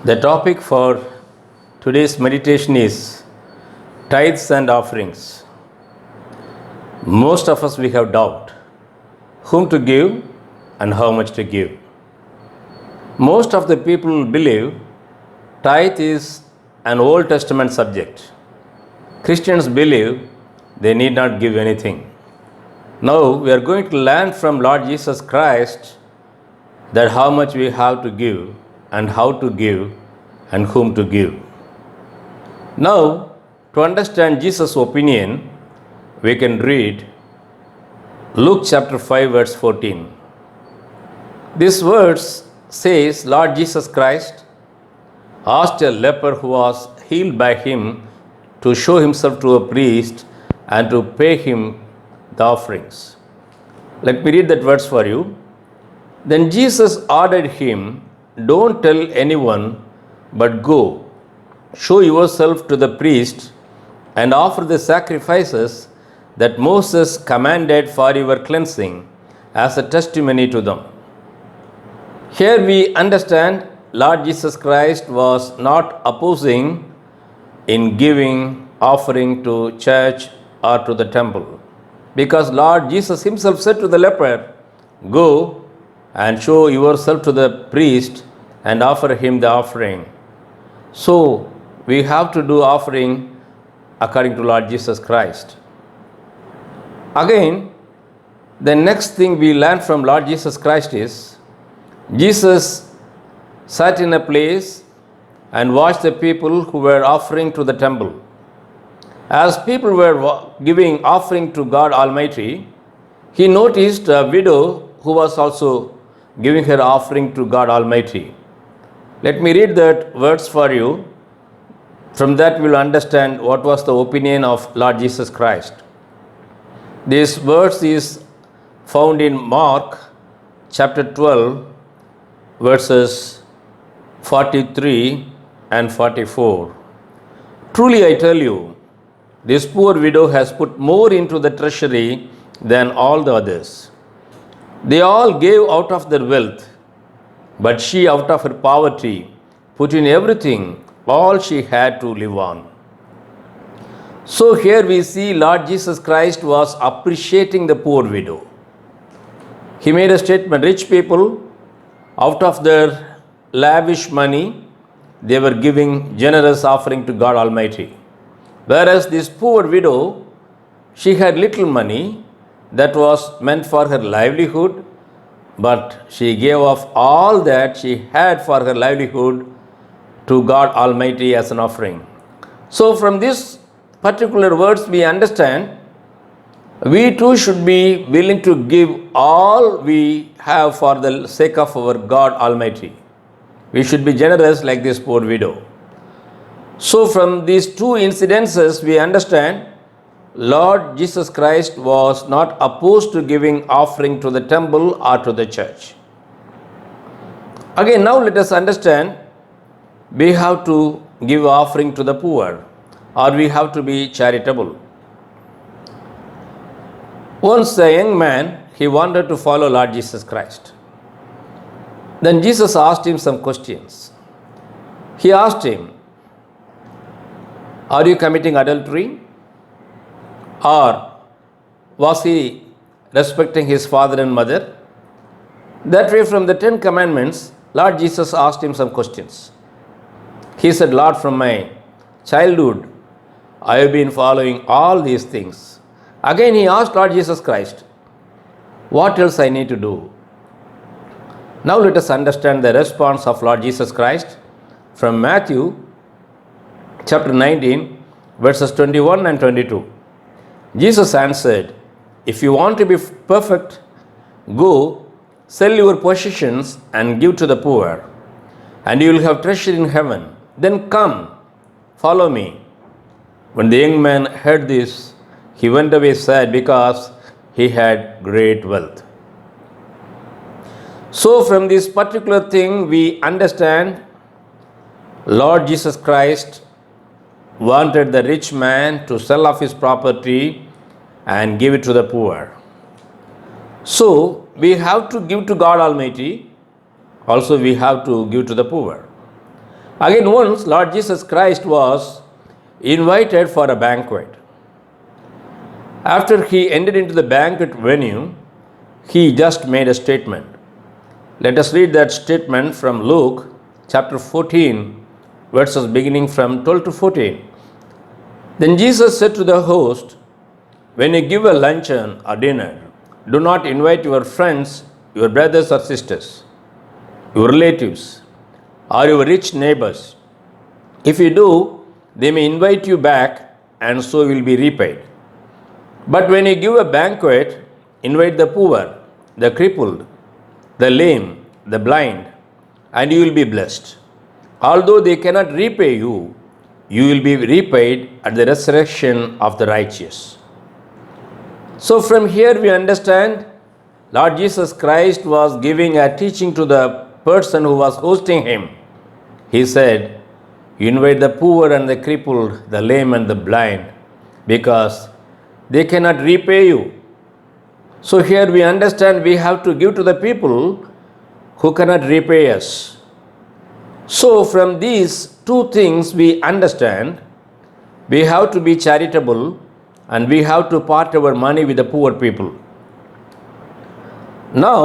The topic for today's meditation is tithes and offerings. Most of us we have doubt whom to give and how much to give. Most of the people believe tithe is an Old Testament subject. Christians believe they need not give anything. Now we are going to learn from Lord Jesus Christ that how much we have to give and how to give and whom to give. Now, to understand Jesus' opinion, we can read Luke chapter 5 verse 14. This verse says Lord Jesus Christ asked a leper who was healed by him to show himself to a priest and to pay him the offerings. Let me read that verse for you. Then Jesus ordered him, "Don't tell anyone, but go, show yourself to the priest and offer the sacrifices that Moses commanded for your cleansing as a testimony to them." Here we understand Lord Jesus Christ was not opposing in giving offering to church or to the temple, because Lord Jesus himself said to the leper, "Go and show yourself to the priest and offer him the offering." So we have to do offering according to Lord Jesus Christ. Again, the next thing we learn from Lord Jesus Christ is Jesus sat in a place and watched the people who were offering to the temple. As people were giving offering to God Almighty, he noticed a widow who was also giving her offering to God Almighty. Let me read that words for you. From that we will understand what was the opinion of Lord Jesus Christ. This verse is found in Mark chapter 12 verses 43 and 44. Truly I tell you, this poor widow has put more into the treasury than all the others. They all gave out of their wealth, but she out of her poverty put in everything, all she had to live on. So here we see Lord Jesus Christ was appreciating the poor widow. He made a statement, rich people out of their lavish money, they were giving generous offering to God Almighty. Whereas this poor widow, she had little money that was meant for her livelihood, but she gave off all that she had for her livelihood to God Almighty as an offering. So from this particular words we understand we too should be willing to give all we have for the sake of our God Almighty. We should be generous like this poor widow. So from these two incidences we understand Lord Jesus Christ was not opposed to giving offering to the temple or to the church. Again, now let us understand we have to give offering to the poor or we have to be charitable. Once a young man, he wanted to follow Lord Jesus Christ. Then Jesus asked him some questions. He asked him, "Are you committing adultery? Or was he respecting his father and mother?" That way, from the 10 commandments, Lord Jesus asked him some questions. He said, "Lord, from my childhood, I have been following all these things." Again, he asked Lord Jesus Christ, "What else I need to do?" Now let us understand the response of Lord Jesus Christ from Matthew chapter 19, verses 21 and 22. Jesus answered, "If you want to be perfect, go, sell your possessions and give to the poor, and you will have treasure in heaven. Then come, follow me." When the young man heard this, he went away sad because he had great wealth. So from this particular thing we understand Lord Jesus Christ wanted the rich man to sell off his property and give it to the poor. So we have to give to God Almighty, also we have to give to the poor. Again, once Lord Jesus Christ was invited for a banquet. After he entered into the banquet venue, he just made a statement. Let us read that statement from Luke chapter 14, verses beginning from 12 to 14. Then Jesus said to the host, "When you give a luncheon or dinner, do not invite your friends, your brothers or sisters, your relatives, or your rich neighbors. If you do, they may invite you back, and so you will be repaid. But when you give a banquet, invite the poor, the crippled, the lame, the blind, and you will be blessed. Although they cannot repay you, you will be repaid at the resurrection of the righteous." So from here we understand Lord Jesus Christ was giving a teaching to the person who was hosting him. He said, "You invite the poor and the crippled, the lame and the blind, because they cannot repay you." So here we understand we have to give to the people who cannot repay us. So from these two things we understand we have to be charitable and we have to part our money with the poor people. Now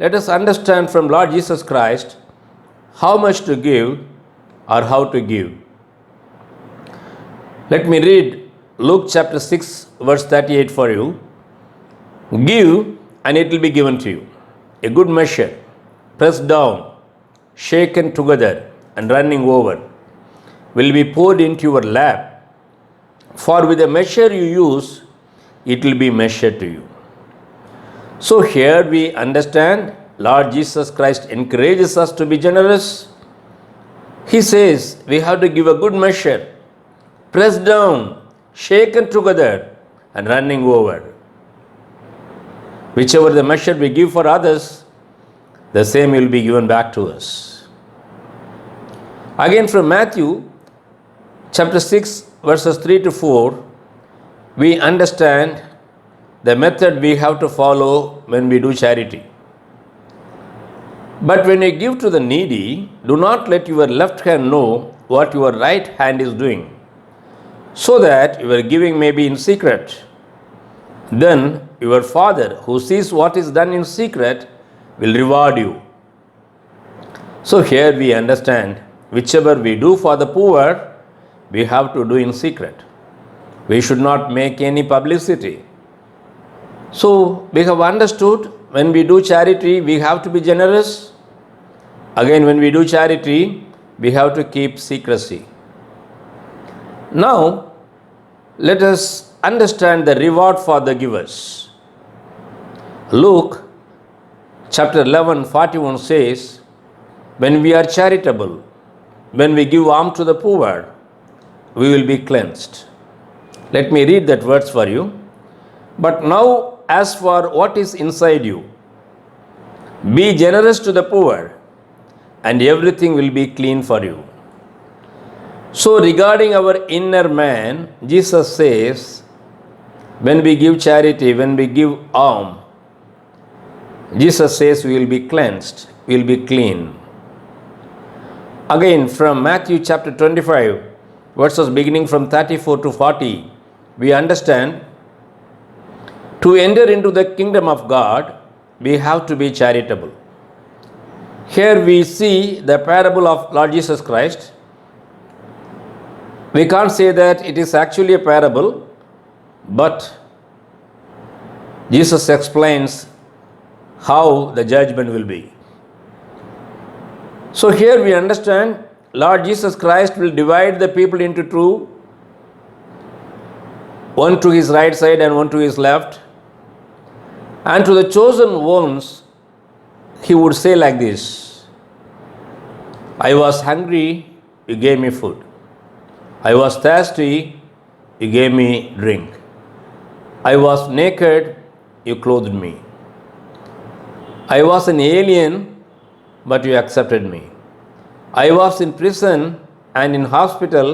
let us understand from Lord Jesus Christ how much to give or how to give. Let me read Luke chapter 6 verse 38 for you. "Give and it will be given to you. A good measure, pressed down, shaken together and running over, will be poured into your lap. For with the measure you use, it will be measured to you." So here we understand Lord Jesus Christ encourages us to be generous. He says we have to give a good measure, pressed down, shaken together and running over. Whichever the measure we give for others, the same will be given back to us. Again from Matthew chapter 6 verses 3 to 4, we understand the method we have to follow when we do charity. "But when you give to the needy, do not let your left hand know what your right hand is doing, so that your giving may be in secret. Then your Father, who sees what is done in secret, will reward you." So here we understand whichever we do for the poor, we have to do in secret. We should not make any publicity. So we have understood when we do charity, we have to be generous. Again, when we do charity, we have to keep secrecy. Now, let us understand the reward for the givers. Luke chapter 11:41 says, "When we are charitable, when we give alms to the poor, we will be cleansed." Let me read that verse for you. "But now, as for what is inside you, be generous to the poor, and everything will be clean for you." So regarding our inner man, Jesus says, when we give charity, when we give alms, Jesus says we will be cleansed, we will be clean. Again from Matthew chapter 25, verses beginning from 34 to 40, we understand to enter into the kingdom of God, we have to be charitable. Here we see the parable of Lord Jesus Christ. We can't say that it is actually a parable, but Jesus explains how the judgment will be. So here we understand Lord Jesus Christ will divide the people into two, one to his right side and one to his left. And to the chosen ones, he would say like this: "I was hungry, you gave me food. I was thirsty, you gave me drink. I was naked, you clothed me. I was an alien, but you accepted me. I was in prison and in hospital,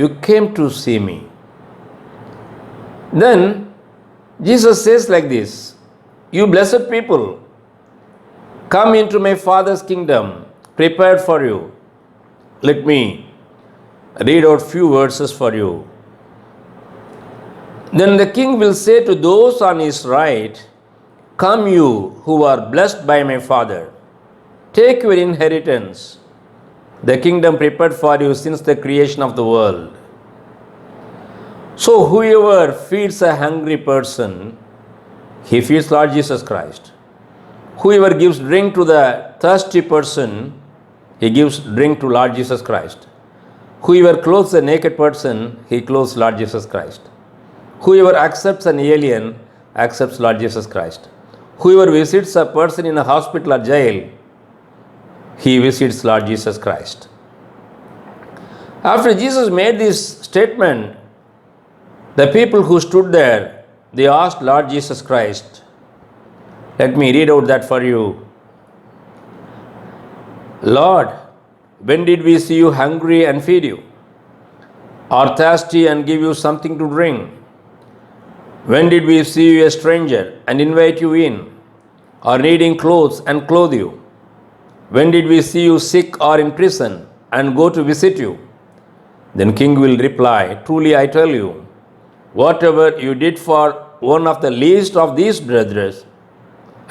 you came to see me." Then Jesus says like this: "You blessed people, come into my Father's kingdom, prepared for you. Let me read out few verses for you. Then the king will say to those on his right, "Come, you who are blessed by my Father, take your inheritance, the kingdom prepared for you since the creation of the world." So whoever feeds a hungry person, he feeds Lord Jesus Christ. Whoever gives drink to the thirsty person, he gives drink to Lord Jesus Christ. Whoever clothes a naked person, he clothes Lord Jesus Christ. Whoever accepts an alien, accepts Lord Jesus Christ. Whoever visits a person in a hospital or jail, he visits Lord Jesus Christ. After Jesus made this statement, the people who stood there, they asked Lord Jesus Christ. Let me read out that for you. "Lord, when did we see you hungry and feed you, or thirsty and give you something to drink? When did we see you a stranger and invite you in, or needing clothes and clothe you? When did we see you sick or in prison and go to visit you?" Then king will reply, "Truly I tell you, whatever you did for one of the least of these brothers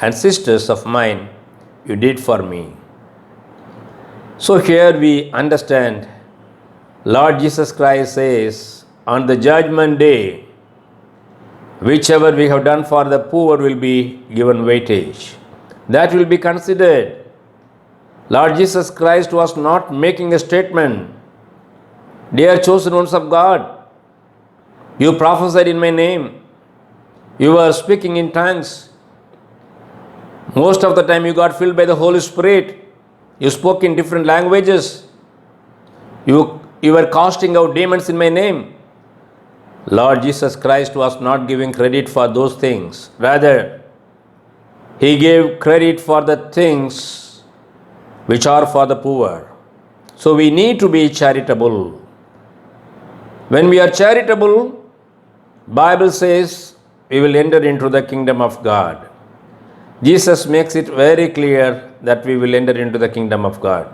and sisters of mine, you did for me." So here we understand Lord Jesus Christ says, on the judgment day, whichever we have done for the poor will be given weightage. That will be considered. Lord Jesus Christ was not making a statement, "Dear chosen ones of God, you prophesied in my name, you were speaking in tongues. Most of the time you got filled by the Holy Spirit. You spoke in different languages. You were casting out demons in my name." Lord Jesus Christ was not giving credit for those things. Rather, he gave credit for the things which are for the poor. So we need to be charitable. When we are charitable, Bible says we will enter into the kingdom of God. Jesus makes it very clear that we will enter into the kingdom of God.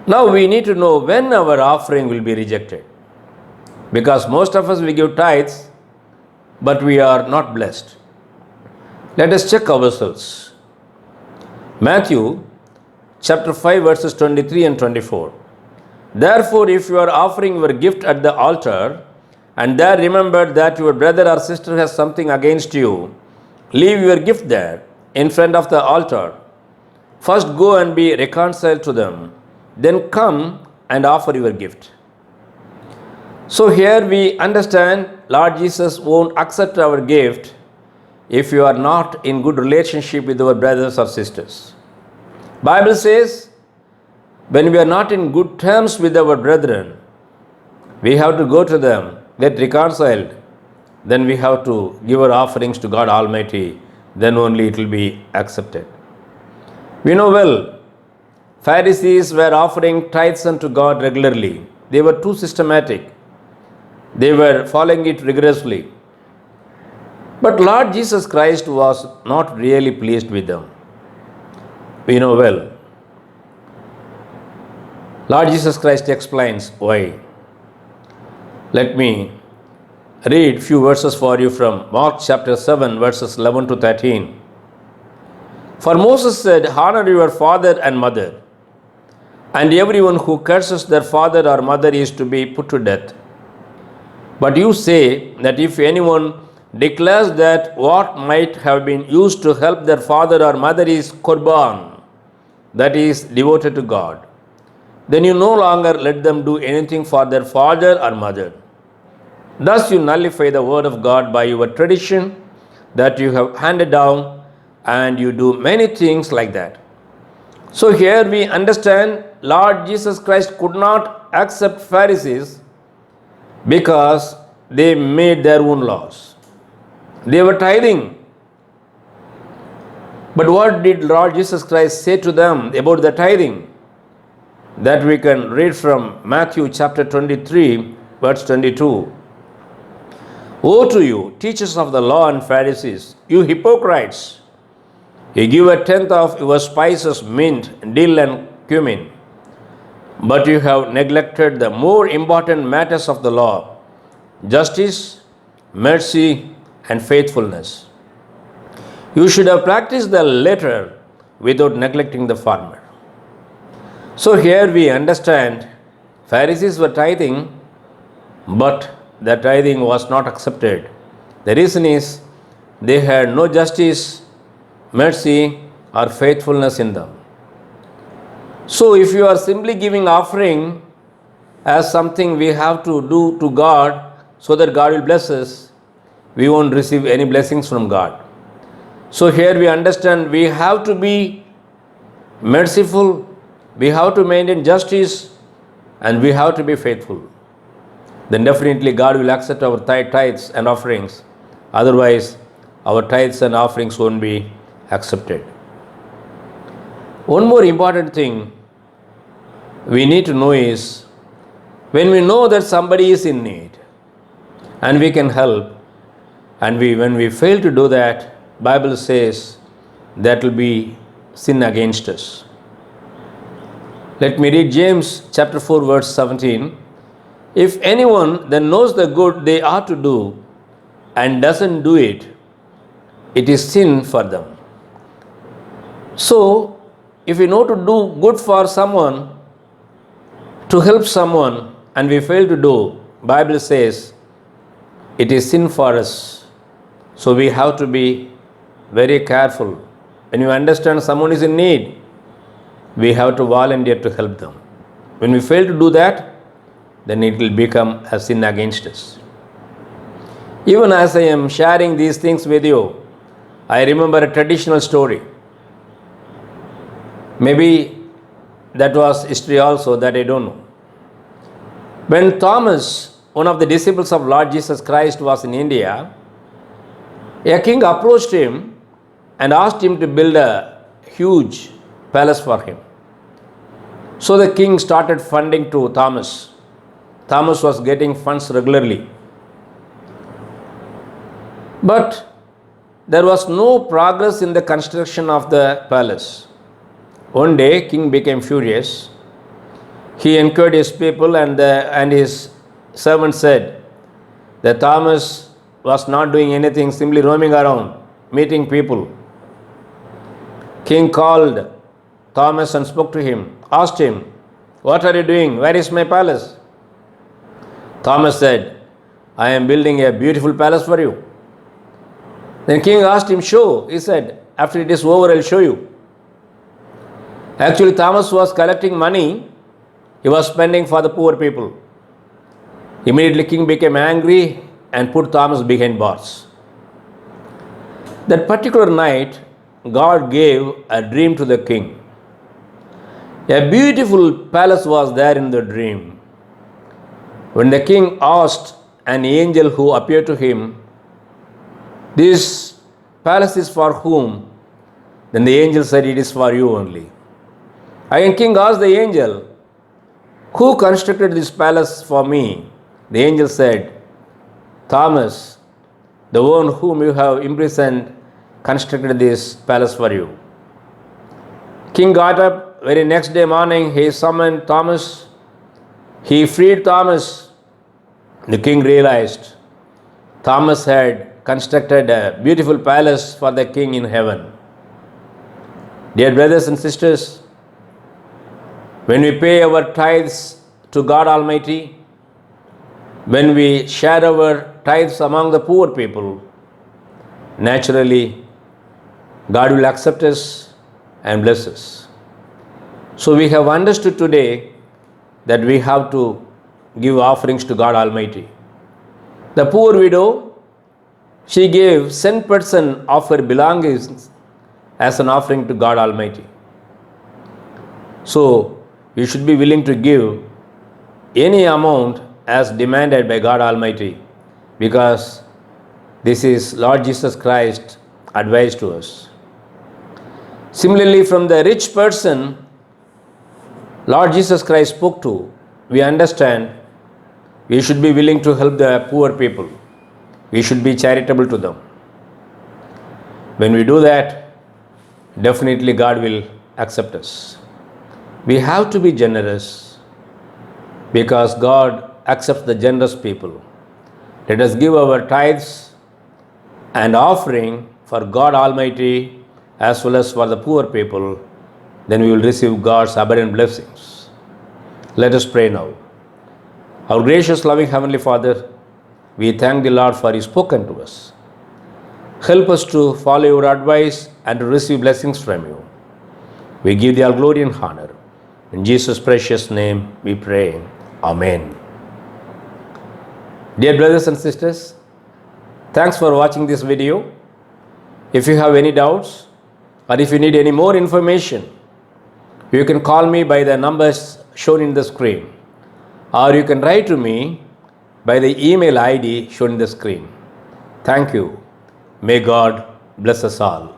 Now we need to know when our offering will be rejected. Because most of us, we give tithes, but we are not blessed. Let us check ourselves. Matthew chapter 5 verses 23 and 24. "Therefore, if you are offering your gift at the altar, and there remember that your brother or sister has something against you, leave your gift there in front of the altar. First go and be reconciled to them, then come and offer your gift." So here we understand Lord Jesus won't accept our gift if you are not in good relationship with our brothers or sisters. Bible says when we are not in good terms with our brethren, we have to go to them, get reconciled, then we have to give our offerings to God Almighty, then only it will be accepted. We know well, Pharisees were offering tithes unto God regularly. They were too systematic. They were following it rigorously. But Lord Jesus Christ was not really pleased with them. We know well. Lord Jesus Christ explains why. Let me read few verses for you from Mark chapter 7 verses 11 to 13. "For Moses said, 'Honor your father and mother,' and everyone who curses their father or mother is to be put to death. But you say that if anyone declares that what might have been used to help their father or mother is korban, that is devoted to God, then you no longer let them do anything for their father or mother. Thus you nullify the word of God by your tradition that you have handed down, and you do many things like that." So here we understand Lord Jesus Christ could not accept Pharisees because they made their own laws. They were tithing. But what did Lord Jesus Christ say to them about the tithing? That we can read from Matthew chapter 23 verse 22. "Woe to you, teachers of the law and Pharisees, you hypocrites! You give a tenth of your spices, mint, dill and cumin, but you have neglected the more important matters of the law: justice, mercy, and faithfulness. You should have practiced the latter without neglecting the former. So here we understand Pharisees were tithing, but the tithing was not accepted. The reason is they had no justice, mercy, or faithfulness in them. So if you are simply giving offering as something we have to do to God so that God will bless us, we won't receive any blessings from God. So here we understand we have to be merciful, we have to maintain justice, and we have to be faithful. Then definitely God will accept our tithes and offerings. Otherwise, our tithes and offerings won't be accepted. One more important thing we need to know is, when we know that somebody is in need and we can help, and when we fail to do that, Bible says that will be sin against us. Let me read James chapter 4 verse 17. If anyone then knows the good they ought to do and doesn't do it, it is sin for them. So, if we know to do good for someone, to help someone, and we fail to do, Bible says it is sin for us. So we have to be very careful. When you understand someone is in need, we have to volunteer to help them. When we fail to do that, then it will become a sin against us. Even as I am sharing these things with you, I remember a traditional story. Maybe that was history also, that I don't know. When Thomas, one of the disciples of Lord Jesus Christ, was in India, a king approached him and asked him to build a huge palace for him. So the king started funding to Thomas. Thomas was getting funds regularly. But there was no progress in the construction of the palace. One day, king became furious. He enquired his people, and his servant said that Thomas was not doing anything, simply roaming around, meeting people. King called Thomas and spoke to him, asked him, "What are you doing? Where is my palace?" Thomas said, "I am building a beautiful palace for you." Then king asked him, "Show." He said, "After it is over, I'll show you." Actually, Thomas was collecting money. He was spending for the poor people. Immediately, king became angry and put Thomas behind bars. That particular night, God gave a dream to the king. A beautiful palace was there in the dream. When the king asked an angel who appeared to him, "This palace is for whom?" Then the angel said, "It is for you only." Again, king asked the angel, "Who constructed this palace for me?" The angel said, "Thomas, the one whom you have imprisoned, constructed this palace for you." King got up. Very next day morning, he summoned Thomas. He freed Thomas. The king realized Thomas had constructed a beautiful palace for the king in heaven. Dear brothers and sisters, when we pay our tithes to God Almighty, when we share our tithes among the poor people, naturally, God will accept us and bless us. So we have understood today that we have to give offerings to God Almighty. The poor widow, she gave 10% of her belongings as an offering to God Almighty. So we should be willing to give any amount as demanded by God Almighty, because this is Lord Jesus Christ advised to us. Similarly, from the rich person Lord Jesus Christ spoke to, we understand we should be willing to help the poor people. We should be charitable to them. When we do that, definitely God will accept us. We have to be generous. because God accepts the generous people. Let us give our tithes and offering for God Almighty as well as for the poor people. Then we will receive God's abundant blessings. Let us pray now. Our gracious, loving Heavenly Father, we thank the Lord for His spoken to us. Help us to follow your advice and to receive blessings from you. We give thee all glory and honor. In Jesus' precious name we pray. Amen. Dear brothers and sisters, thanks for watching this video. If you have any doubts or if you need any more information, you can call me by the numbers shown in the screen, or you can write to me by the email ID shown in the screen. Thank you. May God bless us all.